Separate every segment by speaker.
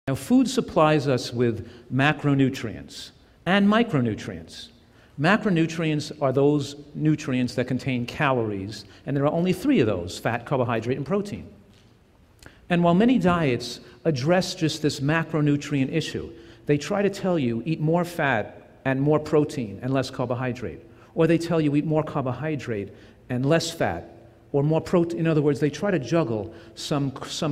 Speaker 1: Now, food supplies us with macronutrients and micronutrients. Macronutrients are those nutrients that contain calories, and there are only three of those: fat, carbohydrate, and protein. And while many diets address just this macronutrient issue, they try to tell you eat more fat and more protein and less carbohydrate. Or they tell you eat more carbohydrate and less fat, or more protein. In other words, they try to juggle some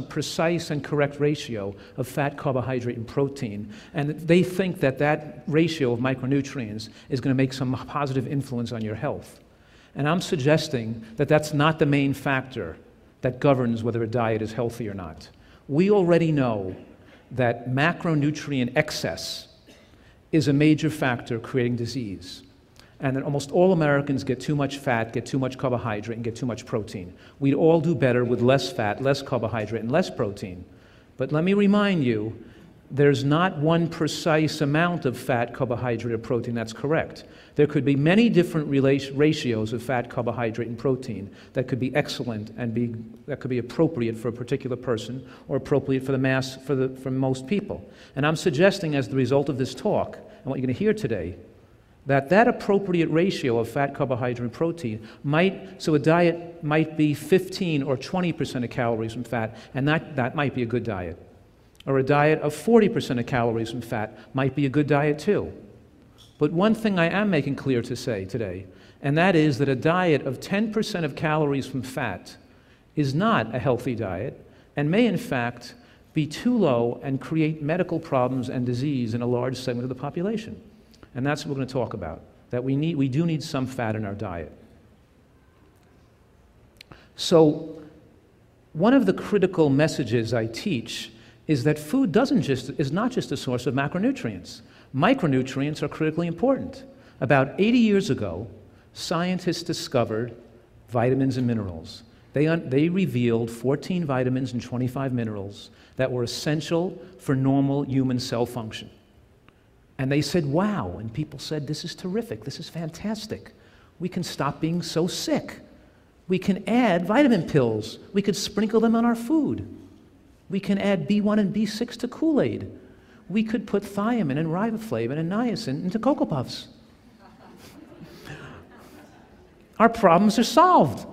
Speaker 1: precise and correct ratio of fat, carbohydrate, and protein, and they think that that ratio of micronutrients is going to make some positive influence on your health. And I'm suggesting that that's not the main factor that governs whether a diet is healthy or not. We already know that macronutrient excess is a major factor creating disease, and that almost all Americans get too much fat, get too much carbohydrate, and get too much protein. We'd all do better with less fat, less carbohydrate, and less protein. But let me remind you, there's not one precise amount of fat, carbohydrate, or protein that's correct. There could be many different ratios of fat, carbohydrate, and protein that could be excellent and that could be appropriate for a particular person or appropriate for the mass, for most people. And I'm suggesting, as the result of this talk and what you're going to hear today, that appropriate ratio of fat, carbohydrate, and protein so a diet might be 15 or 20% of calories from fat, and that might be a good diet. Or a diet of 40% of calories from fat might be a good diet too. But one thing I am making clear to say today, and that is that a diet of 10% of calories from fat is not a healthy diet, and may in fact be too low and create medical problems and disease in a large segment of the population. And that's what we're going to talk about, that we do need some fat in our diet. So one of the critical messages I teach is that food is not just a source of macronutrients. Micronutrients are critically important. About 80 years ago, scientists discovered vitamins and minerals. They revealed 14 vitamins and 25 minerals that were essential for normal human cell function. And they said, wow, and people said, this is terrific, this is fantastic. We can stop being so sick. We can add vitamin pills. We could sprinkle them on our food. We can add B1 and B6 to Kool-Aid. We could put thiamine and riboflavin and niacin into Cocoa Puffs. Our problems are solved.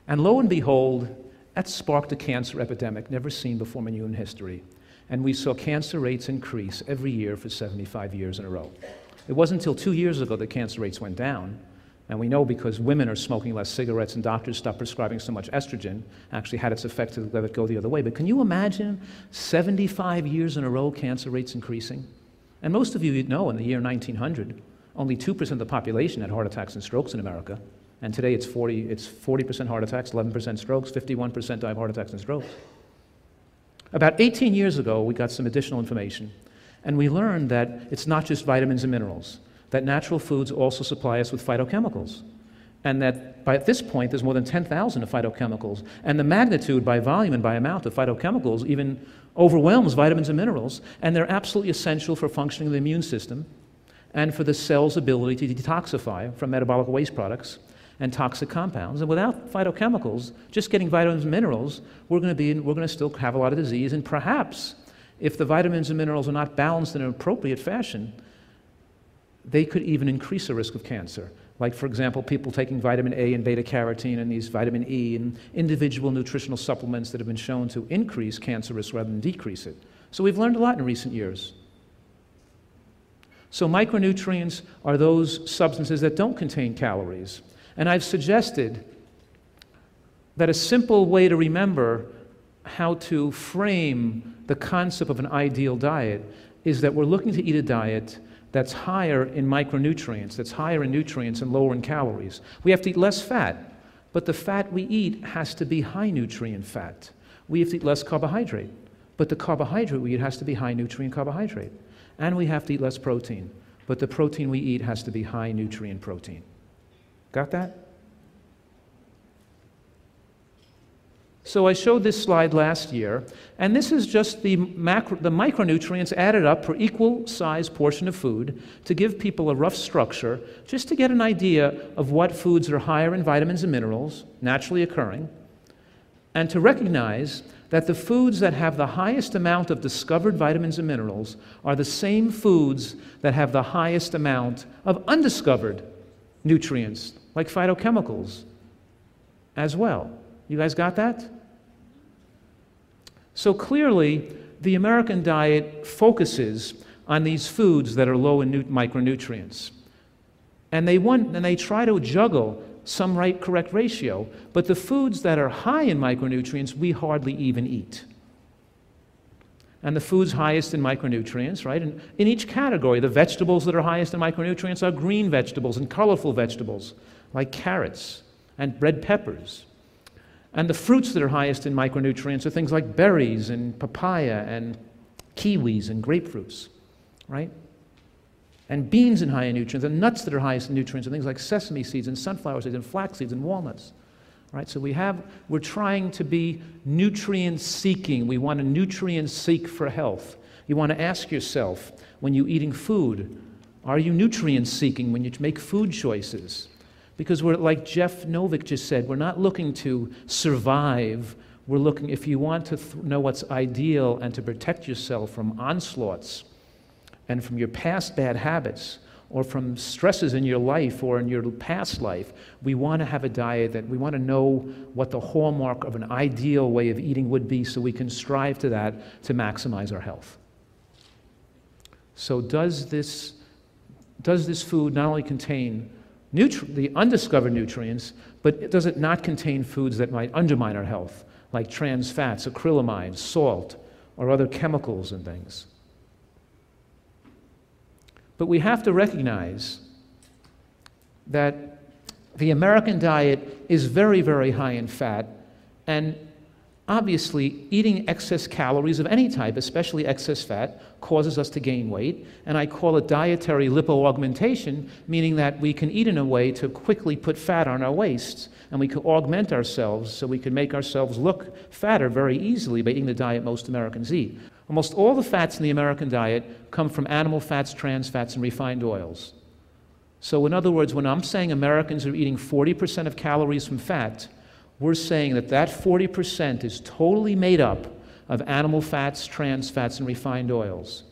Speaker 1: And lo and behold, that sparked a cancer epidemic never seen before in human history. And we saw cancer rates increase every year for 75 years in a row. It wasn't until 2 years ago that cancer rates went down. And we know because women are smoking less cigarettes and doctors stopped prescribing so much estrogen, actually had its effect to let it go the other way. But can you imagine 75 years in a row cancer rates increasing? And most of you know in the year 1900, only 2% of the population had heart attacks and strokes in America. And today it's 40% heart attacks, 11% strokes, 51% die of heart attacks and strokes. About 18 years ago, we got some additional information, and we learned that it's not just vitamins and minerals, that natural foods also supply us with phytochemicals, and that at this point, there's more than 10,000 of phytochemicals, and the magnitude by volume and by amount of phytochemicals even overwhelms vitamins and minerals, and they're absolutely essential for functioning of the immune system and for the cell's ability to detoxify from metabolic waste products and toxic compounds. And without phytochemicals, just getting vitamins and minerals, we're going to still have a lot of disease. And perhaps, if the vitamins and minerals are not balanced in an appropriate fashion, they could even increase the risk of cancer. Like, for example, people taking vitamin A and beta-carotene and these vitamin E and individual nutritional supplements that have been shown to increase cancer risk rather than decrease it. So we've learned a lot in recent years. So micronutrients are those substances that don't contain calories. And I've suggested that a simple way to remember how to frame the concept of an ideal diet is that we're looking to eat a diet that's higher in micronutrients, that's higher in nutrients and lower in calories. We have to eat less fat, but the fat we eat has to be high nutrient fat. We have to eat less carbohydrate, but the carbohydrate we eat has to be high nutrient carbohydrate. And we have to eat less protein, but the protein we eat has to be high nutrient protein. Got that? So I showed this slide last year, and this is just the micronutrients added up per equal size portion of food to give people a rough structure, just to get an idea of what foods are higher in vitamins and minerals, naturally occurring, and to recognize that the foods that have the highest amount of discovered vitamins and minerals are the same foods that have the highest amount of undiscovered nutrients, like phytochemicals, as well. You guys got that? So clearly, the American diet focuses on these foods that are low in micronutrients. And they try to juggle some correct ratio, but the foods that are high in micronutrients, we hardly even eat. And the foods highest in micronutrients, right? And in each category, the vegetables that are highest in micronutrients are green vegetables and colorful vegetables, like carrots and red peppers. And the fruits that are highest in micronutrients are things like berries and papaya and kiwis and grapefruits, right? And beans in high in nutrients, and nuts that are highest in nutrients are things like sesame seeds and sunflower seeds and flax seeds and walnuts, right? So we're trying to be nutrient seeking. We want to nutrient seek for health. You want to ask yourself, when you're eating food, are you nutrient seeking when you make food choices? Because we're, like Jeff Novick just said, we're not looking to survive. We're looking, if you want to know what's ideal and to protect yourself from onslaughts and from your past bad habits or from stresses in your life or in your past life, we want to have a diet that we want to know what the hallmark of an ideal way of eating would be so we can strive to that to maximize our health. So does this food not only contain the undiscovered nutrients, but does it not contain foods that might undermine our health, like trans fats, acrylamide, salt, or other chemicals and things? But we have to recognize that the American diet is very, very high in fat, and obviously eating excess calories of any type, especially excess fat, causes us to gain weight, and I call it dietary lipoaugmentation, meaning that we can eat in a way to quickly put fat on our waists, and we can augment ourselves so we can make ourselves look fatter very easily by eating the diet most Americans eat. Almost all the fats in the American diet come from animal fats, trans fats, and refined oils. So in other words, when I'm saying Americans are eating 40% of calories from fat, we're saying that that 40% is totally made up of animal fats, trans fats, and refined oils.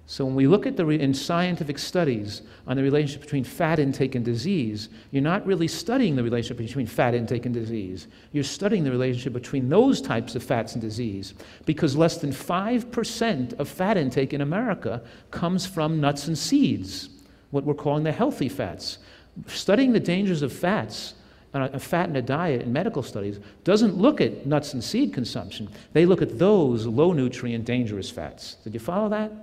Speaker 1: So when we look at in scientific studies on the relationship between fat intake and disease, you're not really studying the relationship between fat intake and disease. You're studying the relationship between those types of fats and disease, because less than 5% of fat intake in America comes from nuts and seeds, what we're calling the healthy fats. Studying the dangers of fats, a fat in a diet in medical studies, doesn't look at nuts and seed consumption. They look at those low nutrient dangerous fats. Did you follow that?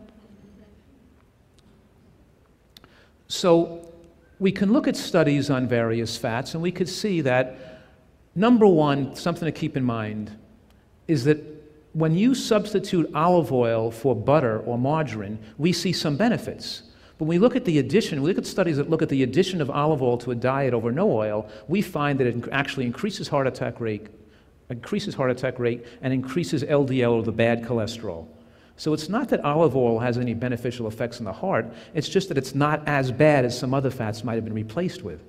Speaker 1: So we can look at studies on various fats, and we could see that, number one, something to keep in mind, is that when you substitute olive oil for butter or margarine, we see some benefits. But when we look at the addition, we look at studies that look at the addition of olive oil to a diet over no oil, we find that it actually increases heart attack rate, and increases LDL, or the bad cholesterol. So it's not that olive oil has any beneficial effects on the heart, it's just that it's not as bad as some other fats might have been replaced with.